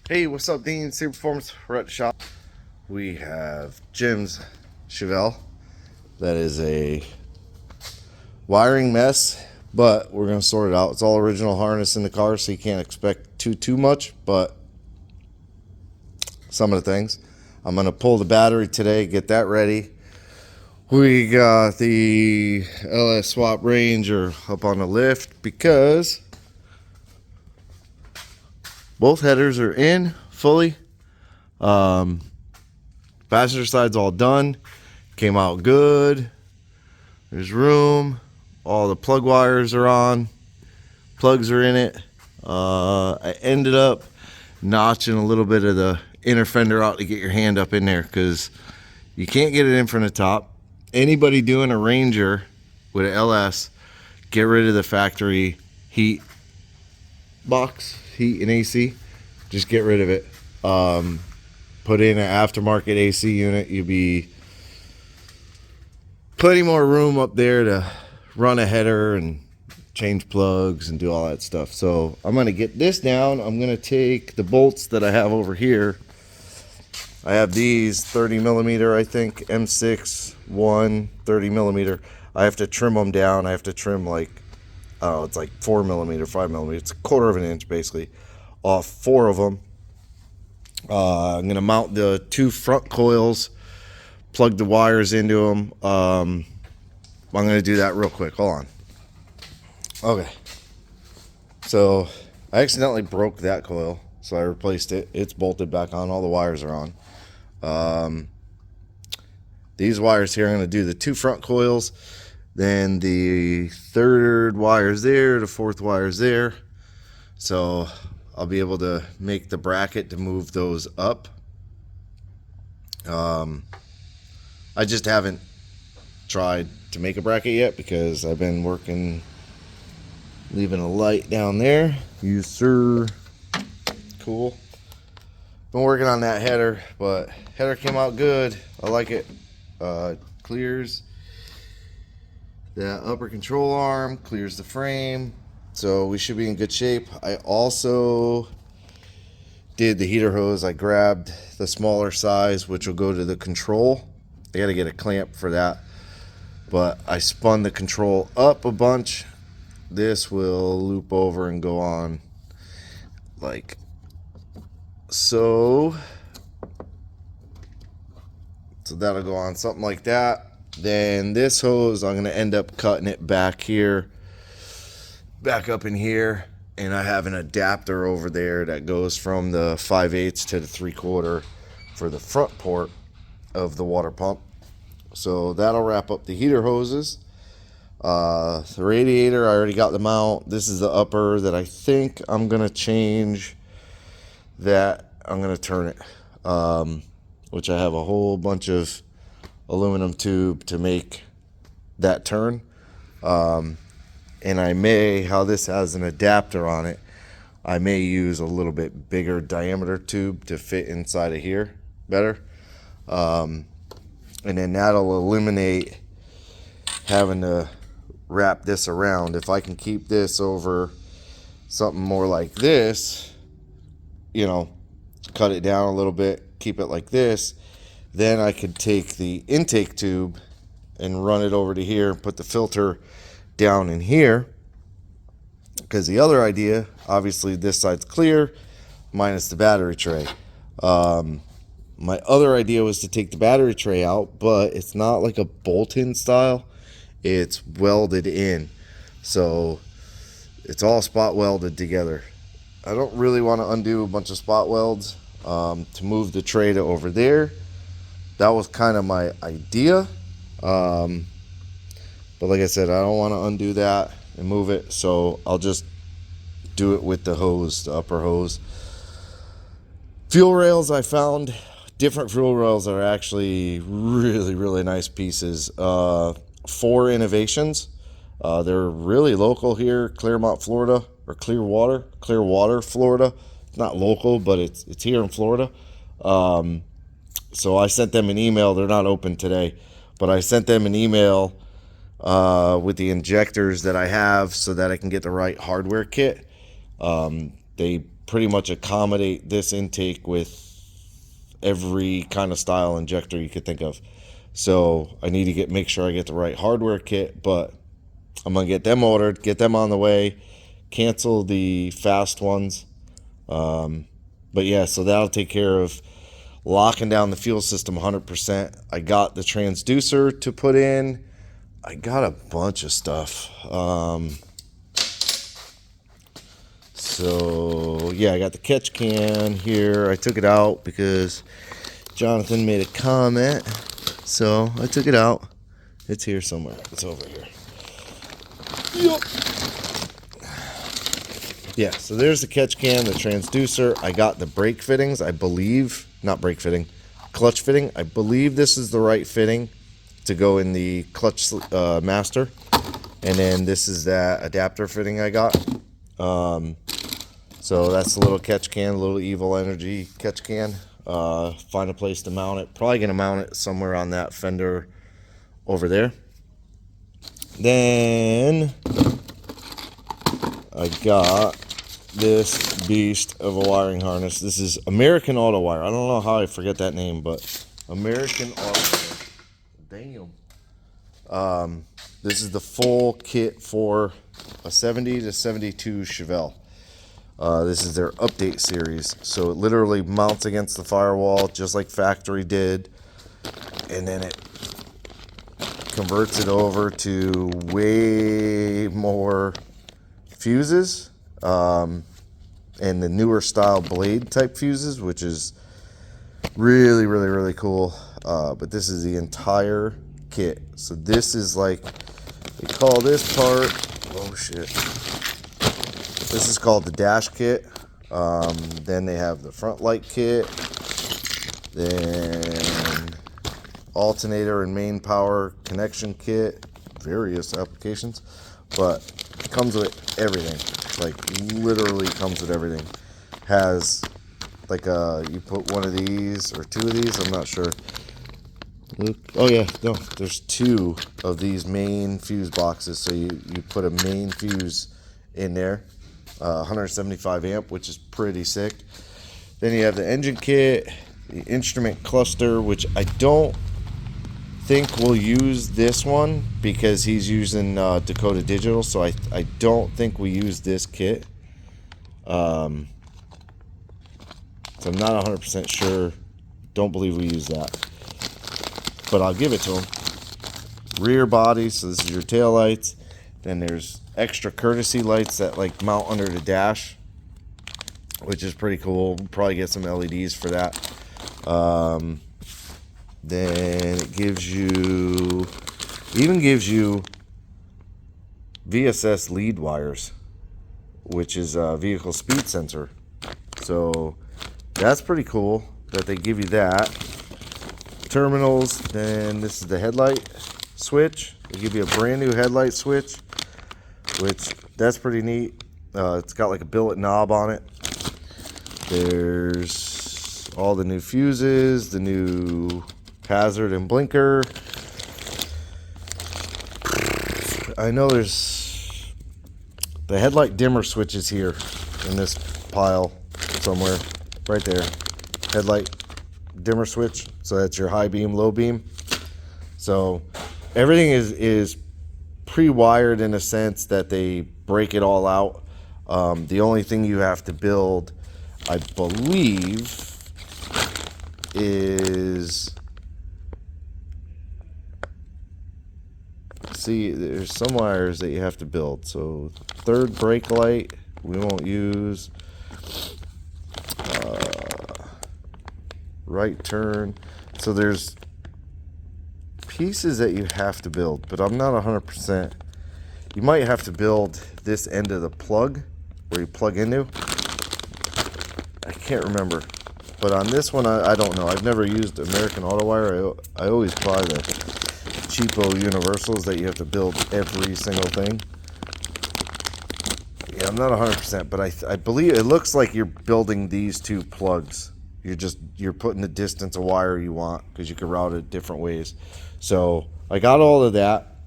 Hey, what's up, Dean? Super Performance. We're at the shop. We have Jim's Chevelle. That is a wiring mess, but we're going to sort it out. It's all original harness in the car, so you can't expect too much, but some of the things. I'm going to pull the battery today, get that ready. We got the LS Swap Ranger up on the lift because both headers are in fully. Passenger side's all done. Came out good. There's room. All the plug wires are on. Plugs are in it. I ended up notching a little bit of the inner fender out to get your hand up in there because you can't get it in from the top. Anybody doing a Ranger with an LS, get rid of the factory heat box, heat and AC. Just get rid of it. Put in an aftermarket AC unit. You'll be plenty more room up there to run a header and change plugs and do all that stuff. So I'm going to get this down. I'm going to take the bolts that I have over here. I have these 30 millimeter, I think, M6 1 30 millimeter. I have to trim them down. I have to trim like, oh, it's like 4 millimeter, 5 millimeter. It's a quarter of an inch basically off 4 of them. I'm going to mount the 2 front coils, plug the wires into them. I'm going to do that real quick. Hold on. Okay. So I accidentally broke that coil, so I replaced it. It's bolted back on. All the wires are on. These wires here, I'm going to do the 2 front coils, then the 3rd wire's there, the 4th wire's there. So I'll be able to make the bracket to move those up. I just haven't tried to make a bracket yet because I've been working, leaving a light down there. Yes, sir. Cool. Been working on that header, but header came out good. I like it. Clears that upper control arm, clears the frame, so we should be in good shape. I also did the heater hose. I grabbed the smaller size, which will go to the control. I got to get a clamp for that, but I spun the control up a bunch. This will loop over and go on like so. So that'll go on something like that. Then this hose, I'm going to end up cutting it back here, back up in here. And I have an adapter over there that goes from the 5/8 to the 3/4 for the front port of the water pump. So that'll wrap up the heater hoses. The radiator, I already got the mount. This is the upper that I think I'm going to change. That I'm going to turn it. Which I have a whole bunch of aluminum tube to make that turn. And I may, how this has an adapter on it, I may use a little bit bigger diameter tube to fit inside of here better. And then that'll eliminate having to wrap this around. If I can keep this over something more like this, you know, cut it down a little bit, keep it like this, then I could take the intake tube and run it over to here and put the filter down in here. Because the other idea, obviously this side's clear minus the battery tray. My other idea was to take the battery tray out, but it's not like a bolt-in style, it's welded in, so it's all spot welded together. I don't really want to undo a bunch of spot welds to move the tray to over there. That was kind of my idea. But like I said, I don't want to undo that and move it. So I'll just do it with the hose, the upper hose. Fuel rails, I found different fuel rails that are actually really nice pieces. 4 Innovations. They're really local here, Clearmont, Florida, or Clearwater, Florida. It's not local, but it's here in Florida. So I sent them an email. They're not open today, but I sent them an email with the injectors that I have so that I can get the right hardware kit. They pretty much accommodate this intake with every kind of style injector you could think of. So I need to make sure I get the right hardware kit, but I'm gonna get them ordered, get them on the way, cancel the fast ones. But yeah, so that'll take care of locking down the fuel system 100%. I got the transducer to put in. I got a bunch of stuff. So yeah, I got the catch can here. I took it out because Jonathan made a comment, so I took it out. It's here somewhere. It's over here. Yep. Yeah, so there's the catch can, the transducer. I got the brake fittings, I believe. Not brake fitting, clutch fitting. I believe this is the right fitting to go in the clutch master. And then this is that adapter fitting I got. So that's a little catch can, a little Evil Energy catch can. Find a place to mount it. Probably going to mount it somewhere on that fender over there. Then I got this beast of a wiring harness. This is American Autowire. I don't know how I forget that name, but American Autowire. Damn. This is the full kit for a 70 to 72 Chevelle. This is their update series. So it literally mounts against the firewall just like factory did. And then it converts it over to way more fuses. And the newer style blade type fuses, which is really, really, really cool. But this is the entire kit. So this is like, they call this part, oh shit. This is called the dash kit. Then they have the front light kit. Then alternator and main power connection kit. Various applications. But it comes with everything. Like literally comes with everything. Has like you put one of these or two of these, I'm not sure. Oh yeah, no, there's two of these main fuse boxes. So you put a main fuse in there, 175 amp, which is pretty sick. Then you have the engine kit, the instrument cluster, which I don't think we'll use this one because he's using Dakota Digital, so I don't think we use this kit. So I'm not 100% sure. Don't believe we use that, but I'll give it to him. Rear body, so this is your tail lights. Then there's extra courtesy lights that like mount under the dash, which is pretty cool. We'll probably get some LEDs for that. Then it even gives you VSS lead wires, which is a vehicle speed sensor. So that's pretty cool that they give you that. Terminals, then this is the headlight switch. They give you a brand new headlight switch, which that's pretty neat. It's got like a billet knob on it. There's all the new fuses, the new hazard and blinker. I know there's the headlight dimmer switches here in this pile somewhere, right there. Headlight dimmer switch, so that's your high beam, low beam. So everything is pre-wired in a sense that they break it all out. The only thing you have to build, I believe, is, see, there's some wires that you have to build. So third brake light we won't use. Right turn. So there's pieces that you have to build, but I'm not 100%. You might have to build this end of the plug where you plug into. I can't remember, but on this one I don't know. I've never used American Autowire. I always buy the cheapo universals that you have to build every single thing. Yeah, I'm not 100%, but I believe it looks like you're building these two plugs. You're putting the distance of wire you want because you can route it different ways. So I got all of that.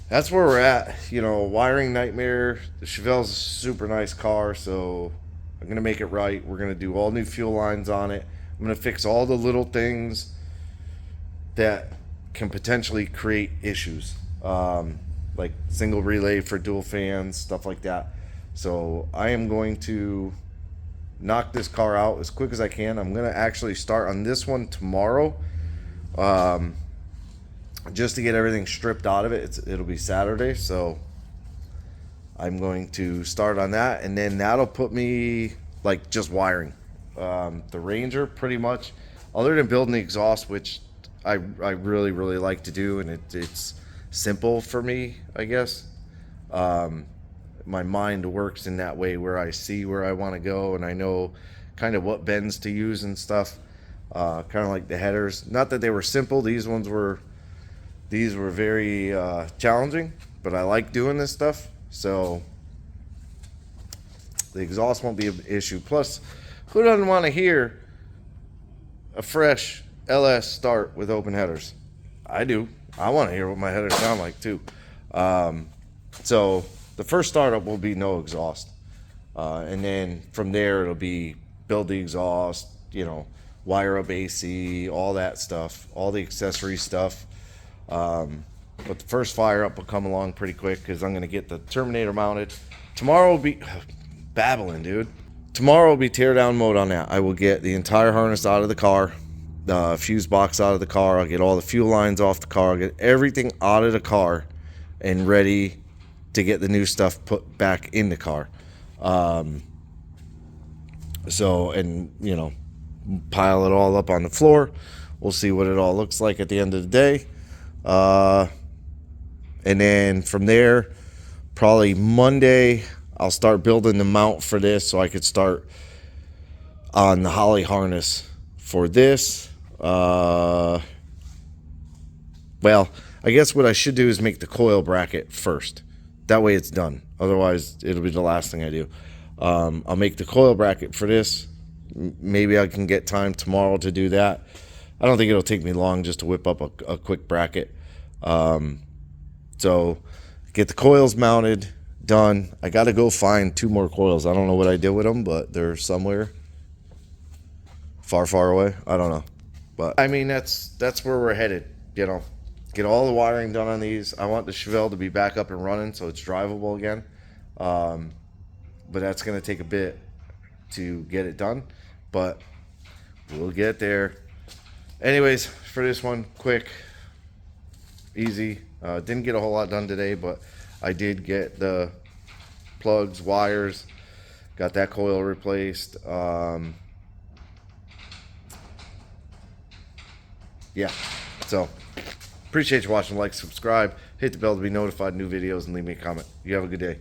that's where we're at. You know, wiring nightmare. The Chevelle's a super nice car, so I'm going to make it right. We're going to do all new fuel lines on it. I'm going to fix all the little things that can potentially create issues, like single relay for dual fans, stuff like that. So I am going to knock this car out as quick as I can. I'm going to actually start on this one tomorrow, just to get everything stripped out of it. It'll be Saturday, so I'm going to start on that, and then that'll put me like just wiring. The Ranger, pretty much, other than building the exhaust, which I really like to do, and it's simple for me, I guess. My mind works in that way where I see where I want to go, and I know kind of what bends to use and stuff. Kind of like the headers. Not that they were simple. These were very challenging, but I like doing this stuff. So the exhaust won't be an issue. Plus, who doesn't want to hear a fresh LS start with open headers? I do. I want to hear what my headers sound like too. So the first startup will be no exhaust, and then from there it'll be build the exhaust, you know, wire up AC, all that stuff, all the accessory stuff. But the first fire up will come along pretty quick because I'm going to get the Terminator mounted. Tomorrow will be babbling, dude. Tomorrow will be tear down mode on that. I will get the entire harness out of the car, the fuse box out of the car. I'll get all the fuel lines off the car. I'll get everything out of the car and ready to get the new stuff put back in the car. So, and you know, pile it all up on the floor. We'll see what it all looks like at the end of the day. And then from there, probably Monday, I'll start building the mount for this so I could start on the Holly harness for this. Well, I guess what I should do is make the coil bracket first. That way it's done. Otherwise, it'll be the last thing I do. I'll make the coil bracket for this. Maybe I can get time tomorrow to do that. I don't think it'll take me long just to whip up a quick bracket. So get the coils mounted, done. I got to go find 2 more coils. I don't know what I did with them, but they're somewhere far away. I don't know. But I mean, that's where we're headed, you know. Get all the wiring done on these. I want the Chevelle to be back up and running so it's drivable again. But that's going to take a bit to get it done. But we'll get there. Anyways, for this one, quick, easy. Didn't get a whole lot done today, but I did get the plugs, wires, got that coil replaced. Yeah, so appreciate you watching. Like, subscribe, hit the bell to be notified of new videos, and leave me a comment. You have a good day.